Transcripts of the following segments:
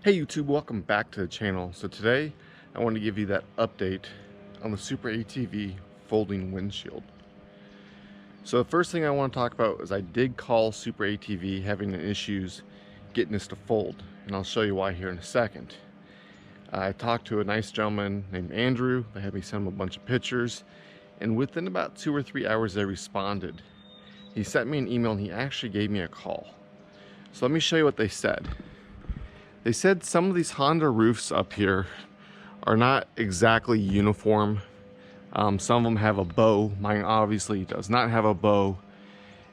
Hey YouTube, welcome back to the channel. So today I want to give you that update on the Super ATV folding windshield. So the first thing I want to talk about is I did call Super ATV having issues getting this to fold, and I'll show you why here in a second. I talked to a nice gentleman named Andrew. They had me send him a bunch of pictures, and within about 2 or 3 hours they responded. He sent me an email and he actually gave me a call. So let me show you what they said. They said some of these Honda roofs up here are not exactly uniform. Some of them have a bow. Mine obviously does not have a bow,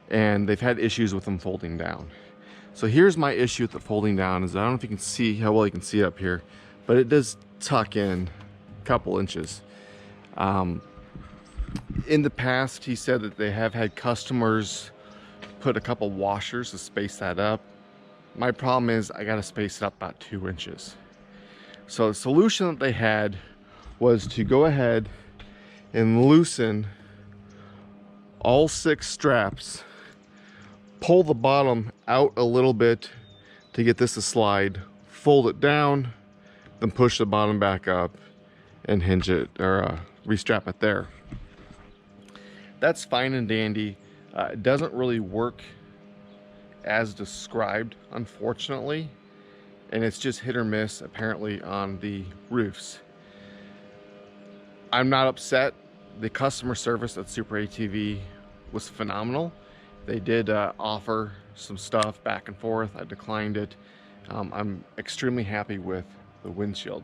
and they've had issues with them folding down. So here's my issue with the folding down is I don't know if you can see how well you can see it up here, but it does tuck in a couple inches. In the past, he said that they have had customers put a couple washers to space that up. My problem is I gotta space it up about 2 inches. So the solution that they had was to go ahead and loosen all 6 straps, pull the bottom out a little bit to get this to slide, fold it down, then push the bottom back up and hinge it or restrap it there. That's fine and dandy. It doesn't really work as described, unfortunately, and it's just hit or miss apparently on the roofs. I'm not upset. The customer service at Super ATV was phenomenal. They did offer some stuff back and forth. I declined it. I'm extremely happy with the windshield.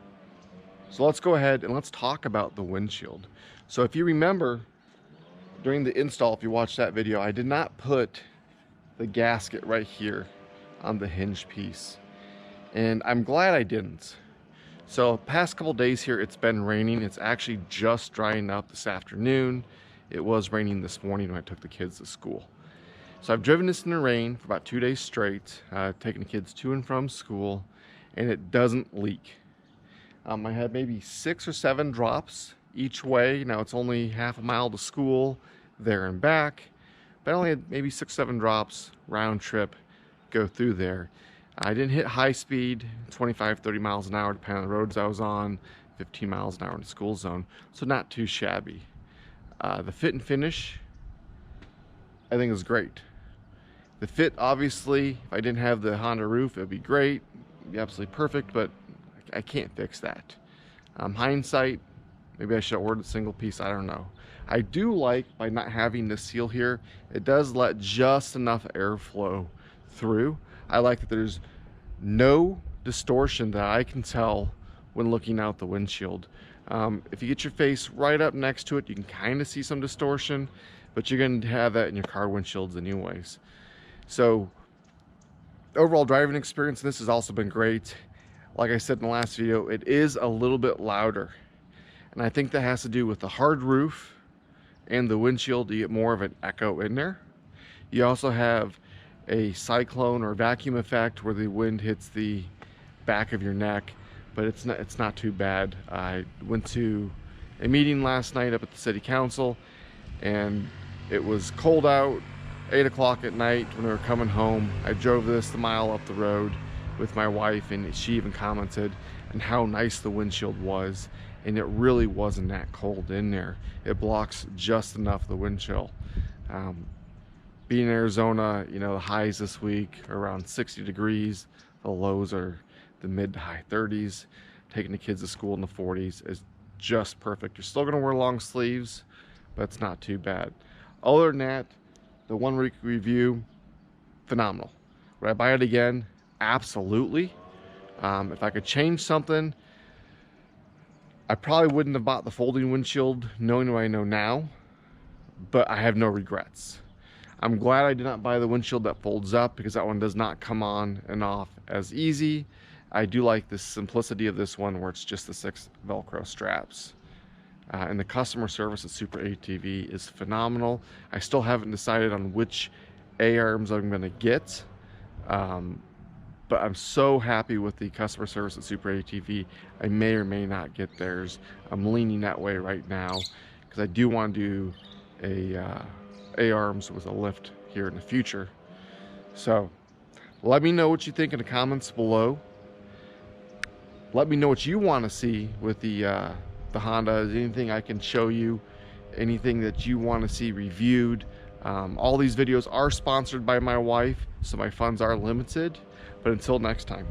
So let's go ahead and let's talk about the windshield. So if you remember during the install, if you watched that video, I did not put the gasket right here on the hinge piece, and I'm glad I didn't. So past couple days here it's been raining. It's actually just drying up this afternoon. It was raining this morning when I took the kids to school. So I've driven this in the rain for about 2 days straight, taking the kids to and from school, and it doesn't leak. I had maybe 6 or 7 drops each way. Now it's only half a mile to school there and back, but I only had maybe 6 or 7 drops round trip go through there. I didn't hit high speed, 25-30 miles an hour depending on the roads I was on, 15 miles an hour in the school zone, so not too shabby. The fit and finish I think is great. The fit, obviously, if I didn't have the Honda roof, it would be great, it'd be absolutely perfect, but I can't fix that. Hindsight, maybe I should have ordered a single piece, I don't know. I do like, by not having this seal here, it does let just enough airflow through. I like that there's no distortion that I can tell when looking out the windshield. If you get your face right up next to it, you can kind of see some distortion, but you're going to have that in your car windshields anyways. So overall driving experience, this has also been great. Like I said in the last video, it is a little bit louder, and I think that has to do with the hard roof and the windshield. You get more of an echo in there. You also have a cyclone or vacuum effect where the wind hits the back of your neck, but it's not too bad. I went to a meeting last night up at the city council, and it was cold out, 8 o'clock at night when we were coming home. I drove this the mile up the road with my wife, and she even commented on how nice the windshield was, and it really wasn't that cold in there. It blocks just enough of the wind chill. Being in Arizona, you know, the highs this week are around 60 degrees. The lows are the mid to high 30s. Taking the kids to school in the 40s is just perfect. You're still gonna wear long sleeves, but it's not too bad. Other than that, the 1 week review, phenomenal. Would I buy it again? Absolutely. If I could change something, I probably wouldn't have bought the folding windshield knowing what I know now, but I have no regrets. I'm glad I did not buy the windshield that folds up, because that one does not come on and off as easy. I do like the simplicity of this one where it's just the 6 Velcro straps. And the customer service at Super ATV is phenomenal. I still haven't decided on which A-arms I'm gonna get. But I'm so happy with the customer service at Super ATV. I may or may not get theirs. I'm leaning that way right now because I do want to do a A-arms with a lift here in the future. So let me know what you think in the comments below. Let me know what you want to see with the Honda. Is there anything I can show you? Anything that you want to see reviewed? All these videos are sponsored by my wife, so my funds are limited. But until next time.